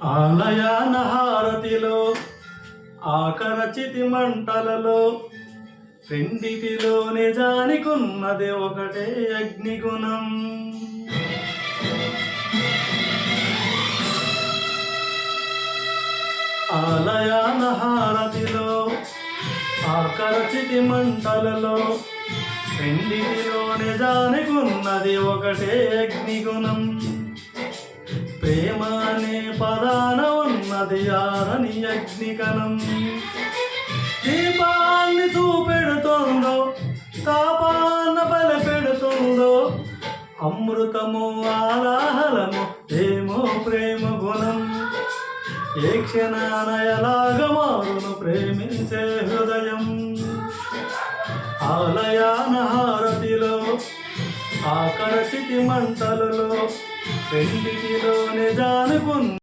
ఆలయాన హారతిలో ఆకరచితి మంటలలో రెండిటిలో నిజానికున్నది ఒకటే అగ్నిగుణం. ఆలయాన హారతిలో ఆకరచితి మంటలలో రెండిటిలో నిజానికున్నది ఒకటే అగ్నిగుణం. ప్రేమ అనే పదాన ఉన్నది ఆరని అగ్నికణం. దీపాన్ని చూపెడుతుందో తాపాన్న బలపెడుతుందో అమృతము ఆలాహలము ఏమో ప్రేమ గుణం. ఏ క్షణాన ఎలాగ మారును ప్రేమించే హృదయం. ఆలయాన హారతిలో ఆకరచితి మంటలలో రెండిటిలో నిజానుకున్న